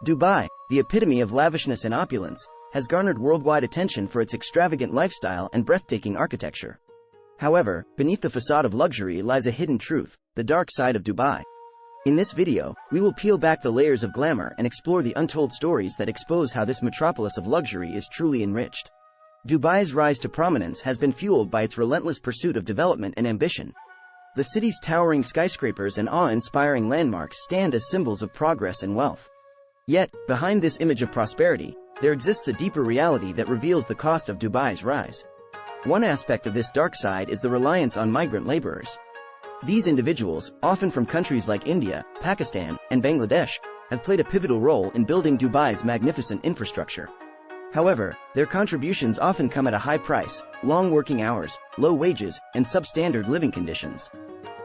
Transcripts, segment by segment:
Dubai, the epitome of lavishness and opulence, has garnered worldwide attention for its extravagant lifestyle and breathtaking architecture. However, beneath the facade of luxury lies a hidden truth, the dark side of Dubai. In this video, we will peel back the layers of glamour and explore the untold stories that expose how this metropolis of luxury is truly enriched. Dubai's rise to prominence has been fueled by its relentless pursuit of development and ambition. The city's towering skyscrapers and awe-inspiring landmarks stand as symbols of progress and wealth. Yet, behind this image of prosperity, there exists a deeper reality that reveals the cost of Dubai's rise. One aspect of this dark side is the reliance on migrant laborers. These individuals, often from countries like India, Pakistan, and Bangladesh, have played a pivotal role in building Dubai's magnificent infrastructure. However, their contributions often come at a high price, long working hours, low wages, and substandard living conditions.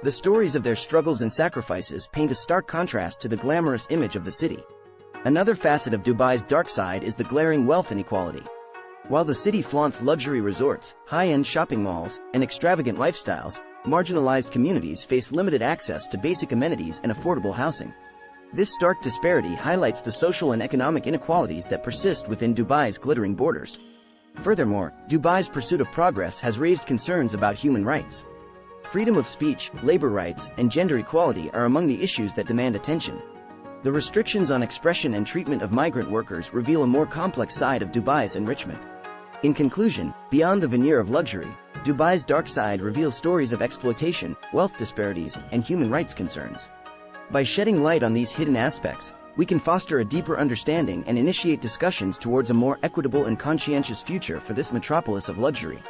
The stories of their struggles and sacrifices paint a stark contrast to the glamorous image of the city. Another facet of Dubai's dark side is the glaring wealth inequality. While the city flaunts luxury resorts, high-end shopping malls, and extravagant lifestyles, marginalized communities face limited access to basic amenities and affordable housing. This stark disparity highlights the social and economic inequalities that persist within Dubai's glittering borders. Furthermore, Dubai's pursuit of progress has raised concerns about human rights. Freedom of speech, labor rights, and gender equality are among the issues that demand attention. The restrictions on expression and treatment of migrant workers reveal a more complex side of Dubai's enrichment. In conclusion, beyond the veneer of luxury, Dubai's dark side reveals stories of exploitation, wealth disparities, and human rights concerns. By shedding light on these hidden aspects, we can foster a deeper understanding and initiate discussions towards a more equitable and conscientious future for this metropolis of luxury.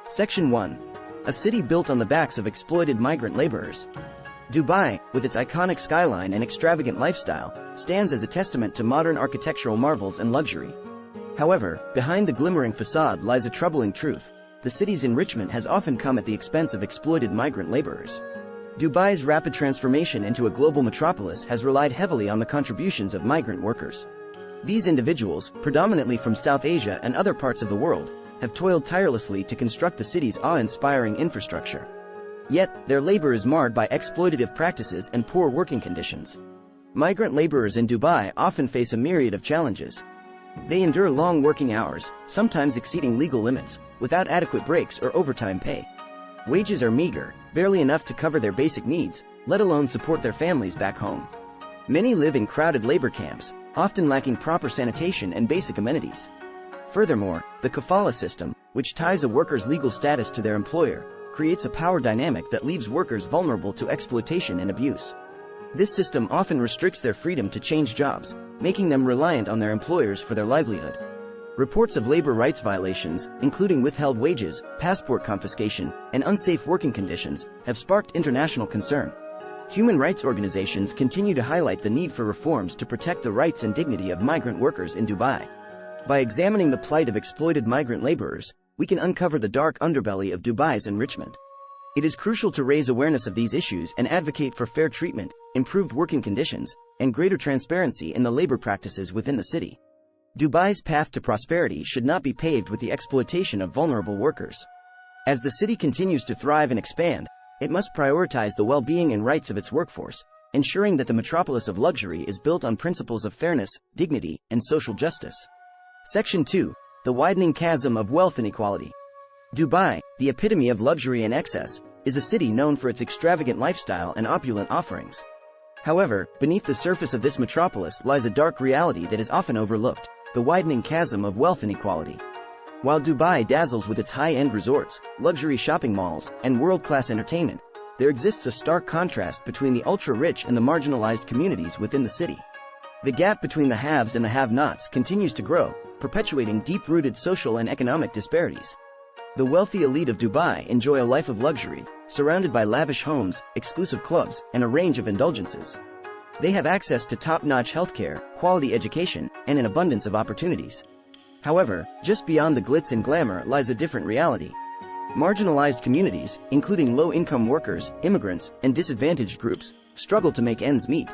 Section 1. A city built on the backs of exploited migrant laborers. Dubai, with its iconic skyline and extravagant lifestyle, stands as a testament to modern architectural marvels and luxury. However, behind the glimmering facade lies a troubling truth. The city's enrichment has often come at the expense of exploited migrant laborers. Dubai's rapid transformation into a global metropolis has relied heavily on the contributions of migrant workers. These individuals, predominantly from South Asia and other parts of the world, have toiled tirelessly to construct the city's awe-inspiring infrastructure. Yet, their labor is marred by exploitative practices and poor working conditions. Migrant laborers in Dubai often face a myriad of challenges. They endure long working hours, sometimes exceeding legal limits, without adequate breaks or overtime pay. Wages are meager, barely enough to cover their basic needs, let alone support their families back home. Many live in crowded labor camps, often lacking proper sanitation and basic amenities. Furthermore, the kafala system, which ties a worker's legal status to their employer, creates a power dynamic that leaves workers vulnerable to exploitation and abuse. This system often restricts their freedom to change jobs, making them reliant on their employers for their livelihood. Reports of labor rights violations, including withheld wages, passport confiscation, and unsafe working conditions, have sparked international concern. Human rights organizations continue to highlight the need for reforms to protect the rights and dignity of migrant workers in Dubai. By examining the plight of exploited migrant laborers, we can uncover the dark underbelly of Dubai's enrichment. It is crucial to raise awareness of these issues and advocate for fair treatment, improved working conditions, and greater transparency in the labor practices within the city. Dubai's path to prosperity should not be paved with the exploitation of vulnerable workers. As the city continues to thrive and expand, it must prioritize the well-being and rights of its workforce, ensuring that the metropolis of luxury is built on principles of fairness, dignity, and social justice. Section 2. The widening chasm of wealth inequality. Dubai, the epitome of luxury and excess, is a city known for its extravagant lifestyle and opulent offerings. However, beneath the surface of this metropolis lies a dark reality that is often overlooked, the widening chasm of wealth inequality. While Dubai dazzles with its high-end resorts, luxury shopping malls, and world-class entertainment, there exists a stark contrast between the ultra-rich and the marginalized communities within the city. The gap between the haves and the have-nots continues to grow, perpetuating deep-rooted social and economic disparities. The wealthy elite of Dubai enjoy a life of luxury, surrounded by lavish homes, exclusive clubs, and a range of indulgences. They have access to top-notch healthcare, quality education, and an abundance of opportunities. However, just beyond the glitz and glamour lies a different reality. Marginalized communities, including low-income workers, immigrants, and disadvantaged groups, struggle to make ends meet.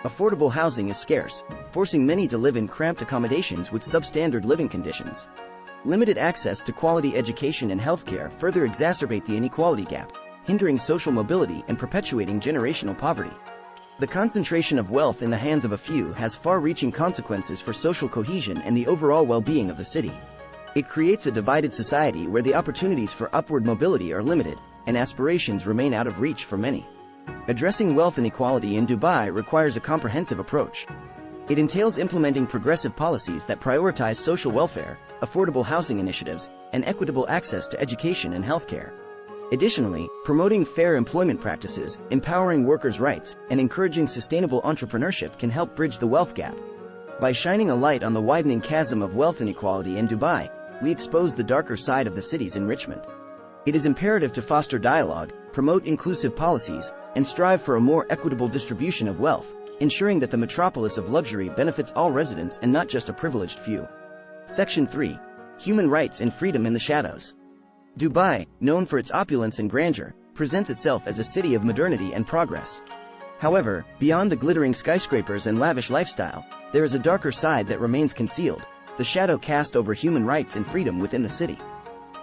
Affordable housing is scarce, forcing many to live in cramped accommodations with substandard living conditions. Limited access to quality education and healthcare further exacerbate the inequality gap, hindering social mobility and perpetuating generational poverty. The concentration of wealth in the hands of a few has far-reaching consequences for social cohesion and the overall well-being of the city. It creates a divided society where the opportunities for upward mobility are limited, and aspirations remain out of reach for many. Addressing wealth inequality in Dubai requires a comprehensive approach. It entails implementing progressive policies that prioritize social welfare, affordable housing initiatives, and equitable access to education and healthcare. Additionally, promoting fair employment practices, empowering workers' rights, and encouraging sustainable entrepreneurship can help bridge the wealth gap. By shining a light on the widening chasm of wealth inequality in Dubai, we expose the darker side of the city's enrichment. It is imperative to foster dialogue, promote inclusive policies, and strive for a more equitable distribution of wealth, ensuring that the metropolis of luxury benefits all residents and not just a privileged few. Section 3. Human Rights and Freedom in the Shadows. Dubai, known for its opulence and grandeur, presents itself as a city of modernity and progress. However, beyond the glittering skyscrapers and lavish lifestyle, there is a darker side that remains concealed, the shadow cast over human rights and freedom within the city.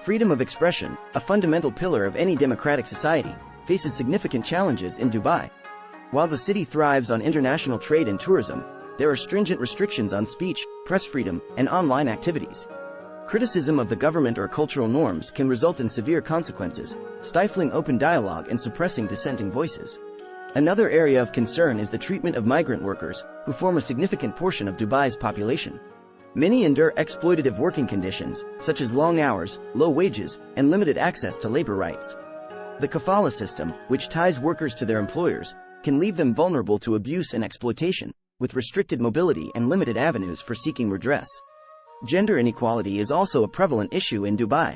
Freedom of expression, a fundamental pillar of any democratic society, faces significant challenges in Dubai. While the city thrives on international trade and tourism, there are stringent restrictions on speech, press freedom, and online activities. Criticism of the government or cultural norms can result in severe consequences, stifling open dialogue and suppressing dissenting voices. Another area of concern is the treatment of migrant workers, who form a significant portion of Dubai's population. Many endure exploitative working conditions, such as long hours, low wages, and limited access to labor rights. The kafala system, which ties workers to their employers, can leave them vulnerable to abuse and exploitation, with restricted mobility and limited avenues for seeking redress. Gender inequality is also a prevalent issue in Dubai.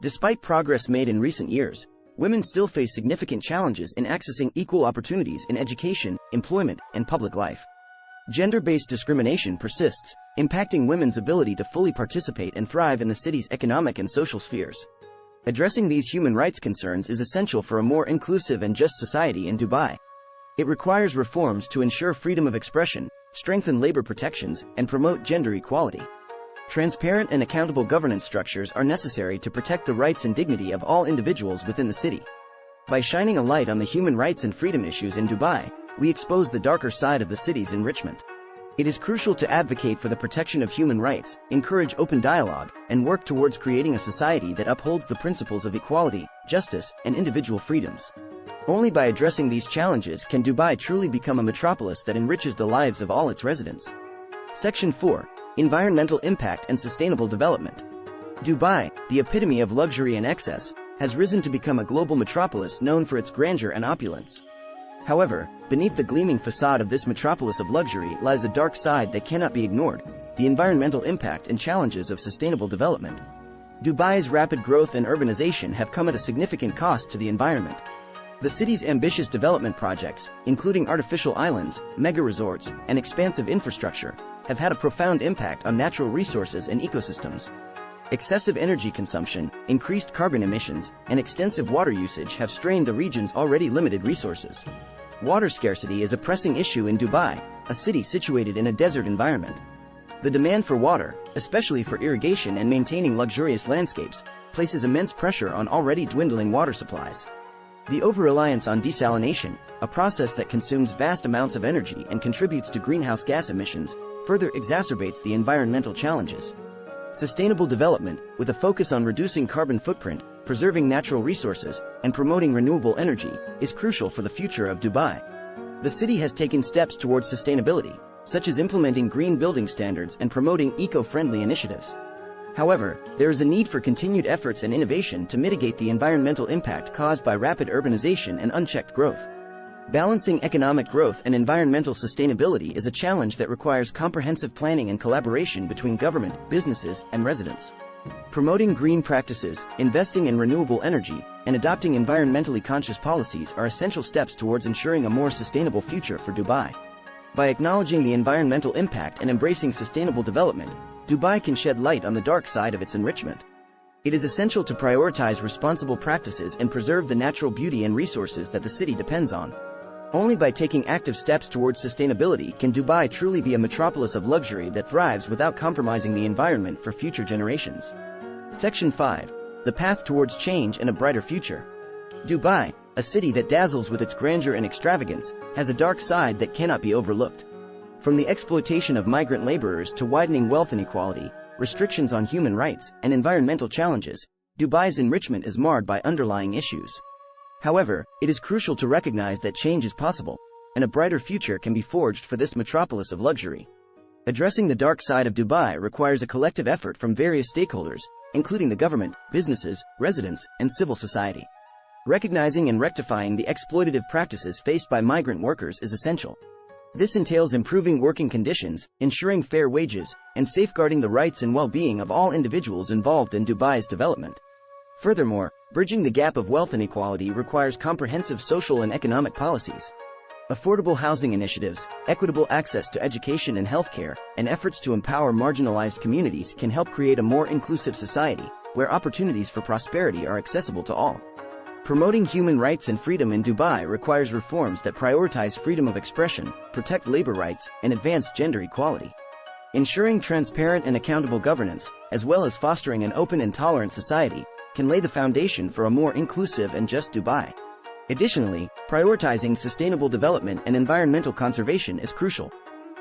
Despite progress made in recent years, women still face significant challenges in accessing equal opportunities in education, employment, and public life. Gender-based discrimination persists, impacting women's ability to fully participate and thrive in the city's economic and social spheres. Addressing these human rights concerns is essential for a more inclusive and just society in Dubai. It requires reforms to ensure freedom of expression, strengthen labor protections, and promote gender equality. Transparent and accountable governance structures are necessary to protect the rights and dignity of all individuals within the city. By shining a light on the human rights and freedom issues in Dubai, we expose the darker side of the city's enrichment. It is crucial to advocate for the protection of human rights, encourage open dialogue, and work towards creating a society that upholds the principles of equality, justice, and individual freedoms. Only by addressing these challenges can Dubai truly become a metropolis that enriches the lives of all its residents. Section 4. Environmental Impact and Sustainable Development. Dubai, the epitome of luxury and excess, has risen to become a global metropolis known for its grandeur and opulence. However, beneath the gleaming facade of this metropolis of luxury lies a dark side that cannot be ignored: the environmental impact and challenges of sustainable development. Dubai's rapid growth and urbanization have come at a significant cost to the environment. The city's ambitious development projects, including artificial islands, mega-resorts, and expansive infrastructure, have had a profound impact on natural resources and ecosystems. Excessive energy consumption, increased carbon emissions, and extensive water usage have strained the region's already limited resources. Water scarcity is a pressing issue in Dubai, a city situated in a desert environment. The demand for water, especially for irrigation and maintaining luxurious landscapes, places immense pressure on already dwindling water supplies. The over-reliance on desalination, a process that consumes vast amounts of energy and contributes to greenhouse gas emissions, further exacerbates the environmental challenges. Sustainable development, with a focus on reducing carbon footprint, preserving natural resources, and promoting renewable energy, is crucial for the future of Dubai. The city has taken steps towards sustainability, such as implementing green building standards and promoting eco-friendly initiatives. However, there is a need for continued efforts and innovation to mitigate the environmental impact caused by rapid urbanization and unchecked growth. Balancing economic growth and environmental sustainability is a challenge that requires comprehensive planning and collaboration between government, businesses, and residents. Promoting green practices, investing in renewable energy, and adopting environmentally conscious policies are essential steps towards ensuring a more sustainable future for Dubai. By acknowledging the environmental impact and embracing sustainable development, Dubai can shed light on the dark side of its enrichment. It is essential to prioritize responsible practices and preserve the natural beauty and resources that the city depends on. Only by taking active steps towards sustainability can Dubai truly be a metropolis of luxury that thrives without compromising the environment for future generations. Section 5. The Path Towards Change and a Brighter Future. Dubai, a city that dazzles with its grandeur and extravagance, has a dark side that cannot be overlooked. From the exploitation of migrant laborers to widening wealth inequality, restrictions on human rights, and environmental challenges, Dubai's enrichment is marred by underlying issues. However, it is crucial to recognize that change is possible, and a brighter future can be forged for this metropolis of luxury. Addressing the dark side of Dubai requires a collective effort from various stakeholders, including the government, businesses, residents, and civil society. Recognizing and rectifying the exploitative practices faced by migrant workers is essential. This entails improving working conditions, ensuring fair wages, and safeguarding the rights and well-being of all individuals involved in Dubai's development. Furthermore, bridging the gap of wealth inequality requires comprehensive social and economic policies. Affordable housing initiatives, equitable access to education and healthcare, and efforts to empower marginalized communities can help create a more inclusive society, where opportunities for prosperity are accessible to all. Promoting human rights and freedom in Dubai requires reforms that prioritize freedom of expression, protect labor rights, and advance gender equality. Ensuring transparent and accountable governance, as well as fostering an open and tolerant society, can lay the foundation for a more inclusive and just Dubai. Additionally, prioritizing sustainable development and environmental conservation is crucial.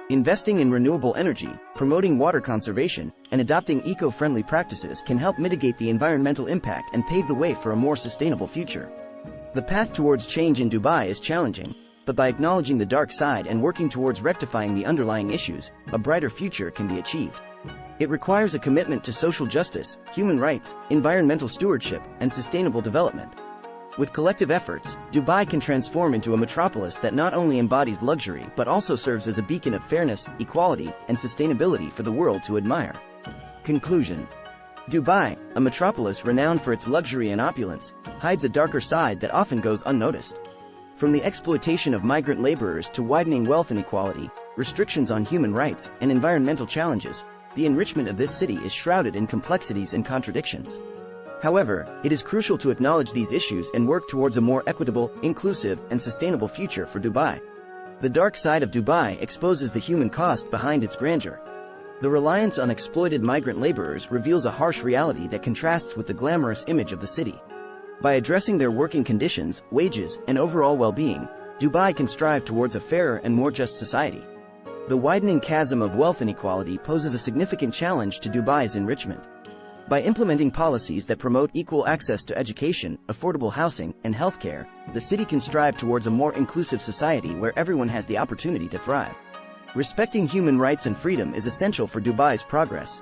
Investing in renewable energy, promoting water conservation, and adopting eco-friendly practices can help mitigate the environmental impact and pave the way for a more sustainable future. The path towards change in Dubai is challenging, but by acknowledging the dark side and working towards rectifying the underlying issues, a brighter future can be achieved. It requires a commitment to social justice, human rights, environmental stewardship, and sustainable development. With collective efforts, Dubai can transform into a metropolis that not only embodies luxury but also serves as a beacon of fairness, equality, and sustainability for the world to admire. Conclusion. Dubai, a metropolis renowned for its luxury and opulence, hides a darker side that often goes unnoticed. From the exploitation of migrant laborers to widening wealth inequality, restrictions on human rights, and environmental challenges, the enrichment of this city is shrouded in complexities and contradictions. However, it is crucial to acknowledge these issues and work towards a more equitable, inclusive, and sustainable future for Dubai. The dark side of Dubai exposes the human cost behind its grandeur. The reliance on exploited migrant laborers reveals a harsh reality that contrasts with the glamorous image of the city. By addressing their working conditions, wages, and overall well-being, Dubai can strive towards a fairer and more just society. The widening chasm of wealth inequality poses a significant challenge to Dubai's enrichment. By implementing policies that promote equal access to education, affordable housing, and healthcare, the city can strive towards a more inclusive society where everyone has the opportunity to thrive. Respecting human rights and freedom is essential for Dubai's progress.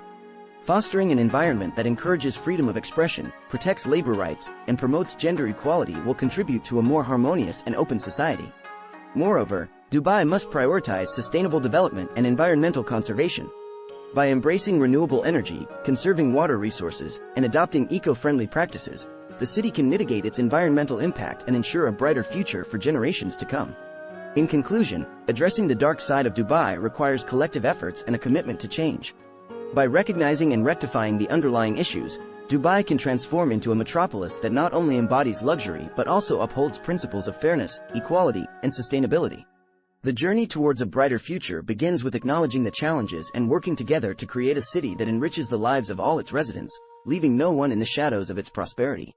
Fostering an environment that encourages freedom of expression, protects labor rights, and promotes gender equality will contribute to a more harmonious and open society. Moreover, Dubai must prioritize sustainable development and environmental conservation. By embracing renewable energy, conserving water resources, and adopting eco-friendly practices, the city can mitigate its environmental impact and ensure a brighter future for generations to come. In conclusion, addressing the dark side of Dubai requires collective efforts and a commitment to change. By recognizing and rectifying the underlying issues, Dubai can transform into a metropolis that not only embodies luxury but also upholds principles of fairness, equality, and sustainability. The journey towards a brighter future begins with acknowledging the challenges and working together to create a city that enriches the lives of all its residents, leaving no one in the shadows of its prosperity.